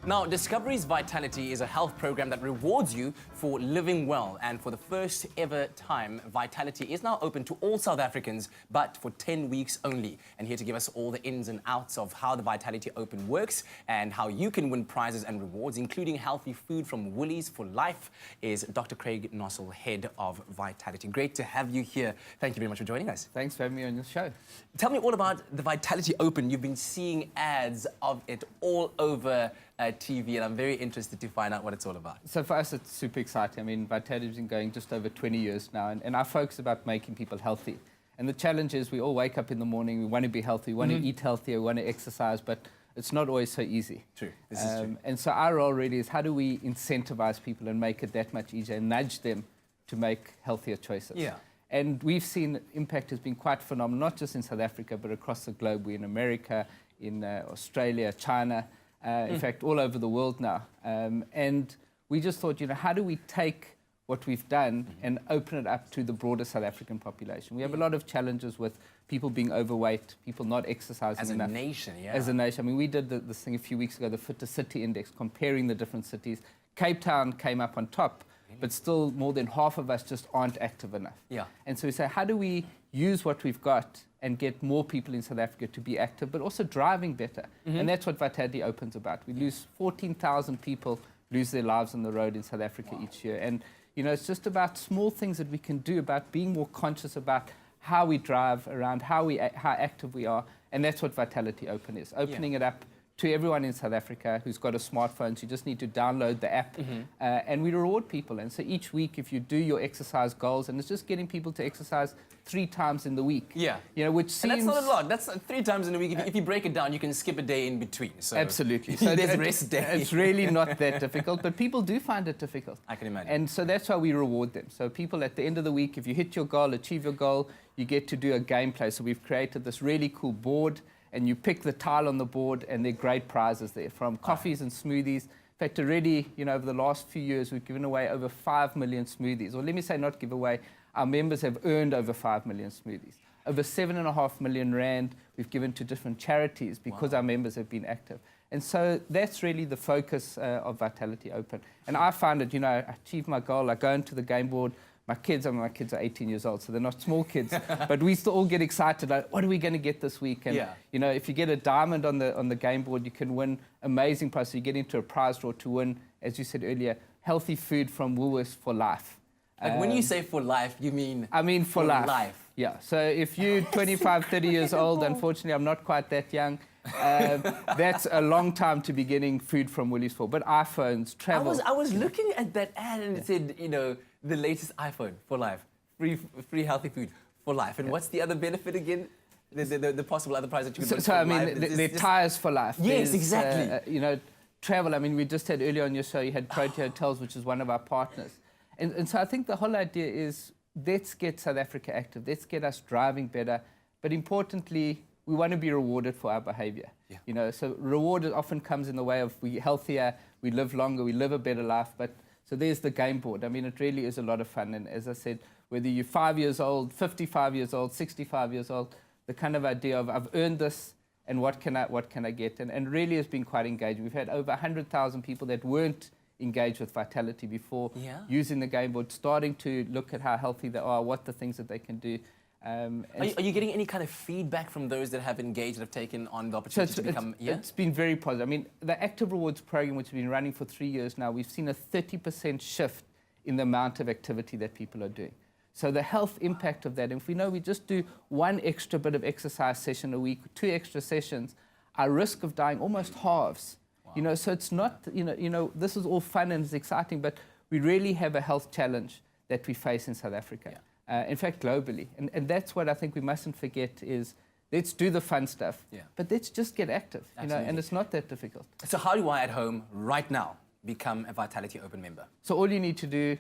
Now, Discovery's Vitality is a health program that rewards you for living well. And for the first ever time, Vitality is now open to all South Africans, but for 10 weeks only. And here to give us all the ins and outs of how the Vitality Open works and how you can win prizes and rewards, including healthy food from Woolies for life, is Dr. Craig Nossel, head of Vitality. Great to have you here. Thank you very much for joining us. Thanks for having me on your show. Tell me all about the Vitality Open. You've been seeing ads of it all over TV, and I'm very interested to find out what it's all about. So for us, it's super exciting. I mean, Vitality's been going just over 20 years now, and our focus is about making people healthy. And the challenge is we all wake up in the morning, we want to be healthy, we want to eat healthier, we want to exercise, but it's not always so easy. True, this is true. And so our role really is how do we incentivize people and make it that much easier and nudge them to make healthier choices. Yeah. And we've seen impact has been quite phenomenal, not just in South Africa, but across the globe. We're in America, in Australia, China, in fact, all over the world now. And we just thought, you know, how do we take what we've done and open it up to the broader South African population? We have a lot of challenges with people being overweight, people not exercising enough. As a nation, yeah. As a nation. I mean, we did this thing a few weeks ago, the Fitter City Index, comparing the different cities. Cape Town came up on top, but still more than half of us just aren't active enough. Yeah. And so we say, how do we use what we've got and get more people in South Africa to be active, but also driving better? And that's what Vitality Open's about. We lose 14,000 people lose their lives on the road in South Africa each year. And, you know, it's just about small things that we can do, about being more conscious about how we drive around, how active we are. And that's what Vitality Open is, opening it up to everyone in South Africa who's got a smartphone. So you just need to download the app, and we reward people. And so each week, if you do your exercise goals, and it's just getting people to exercise 3 times in the week. Yeah. You know, which seems... And that's not a lot. That's 3 times in a week. If you break it down, you can skip a day in between. So absolutely. So there's rest day. It's really not that difficult, but people do find it difficult. I can imagine. And so that's why we reward them. So people at the end of the week, if you hit your goal, achieve your goal, you get to do a gameplay. So we've created this really cool board, and you pick the tile on the board, and there are great prizes there, from coffees and smoothies. In fact, already, you know, over the last few years, we've given away over 5 million smoothies. Or let me say not give away, our members have earned over 5 million smoothies. Over 7.5 million rand we've given to different charities because our members have been active. And so that's really the focus of Vitality Open. And I find it, you know, I achieve my goal, I go into the game board. My kids are 18 years old, so they're not small kids, but we still all get excited, like, what are we going to get this week? And, you know, if you get a diamond on the game board, you can win amazing prizes. You get into a prize draw to win, as you said earlier, healthy food from Woolworths for life. Like when you say for life, you mean... I mean for life. Yeah, so if you're 25, 30 years old, unfortunately, I'm not quite that young, that's a long time to be getting food from Woolies for. But iPhones, travel... I was looking at that ad and it said, you know, the latest iPhone for life, free healthy food for life. And what's the other benefit again? The possible other prize that you could win so for I mean, life? they're tires for life. Yes, exactly. You know, travel. I mean, we just had earlier on your show, you had Protea Hotels, which is one of our partners. And so I think the whole idea is, let's get South Africa active. Let's get us driving better. But importantly, we want to be rewarded for our behavior. Yeah. You know, so reward often comes in the way of we're healthier, we live longer, we live a better life. But so there's the game board. I mean, it really is a lot of fun. And as I said, whether you're 5 years old, 55 years old, 65 years old, the kind of idea of I've earned this and what can I get? And really has been quite engaging. We've had over 100,000 people that weren't engaged with Vitality before, using the game board, starting to look at how healthy they are, what the things that they can do. Are you getting any kind of feedback from those that have engaged, that have taken on the opportunity to become... It's been very positive. I mean, the Active Rewards program, which has been running for 3 years now, we've seen a 30% shift in the amount of activity that people are doing. So the health impact of that, if we know we just do 1 extra bit of exercise session a week, 2 extra sessions, our risk of dying almost halves. You know, so it's not, you know, this is all fun and it's exciting, but we really have a health challenge that we face in South Africa. In fact, globally. And that's what I think we mustn't forget is, let's do the fun stuff, but let's just get active, you know, and it's not that difficult. So how do I at home right now become a Vitality Open member? So all you need to do,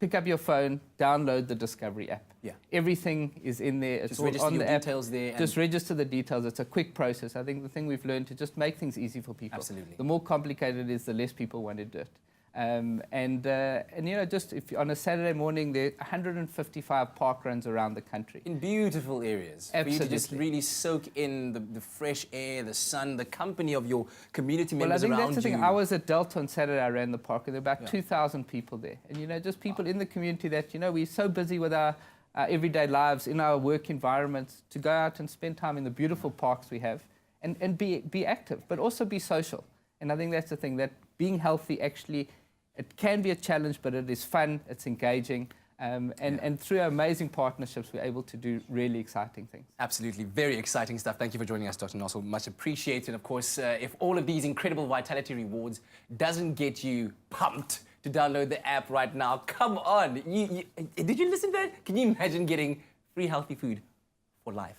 pick up your phone, download the Discovery app. Everything is in there. It's just all on the app. Details there. Just register the details. It's a quick process. I think the thing we've learned to just make things easy for people. Absolutely. The more complicated it is, the less people want to do it. And you know, just if on a Saturday morning, there are 155 park runs around the country. In beautiful areas. Absolutely. For you to just really soak in the fresh air, the sun, the company of your community members around you. Well, I think that's the thing. I was at Delta on Saturday. I ran the park, and there were about 2,000 people there. And, you know, just people in the community that, you know, we're so busy with our everyday lives, in our work environments, to go out and spend time in the beautiful parks we have and be active, but also be social. And I think that's the thing, that being healthy actually, it can be a challenge, but it is fun, it's engaging. And through our amazing partnerships, we're able to do really exciting things. Absolutely. Very exciting stuff. Thank you for joining us, Dr. Nossel. Much appreciated. Of course, if all of these incredible Vitality rewards doesn't get you pumped to download the app right now, come on. Did you listen to that? Can you imagine getting free healthy food for life?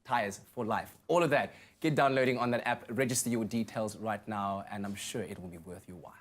Tires for life. All of that. Get downloading on that app. Register your details right now, and I'm sure it will be worth your while.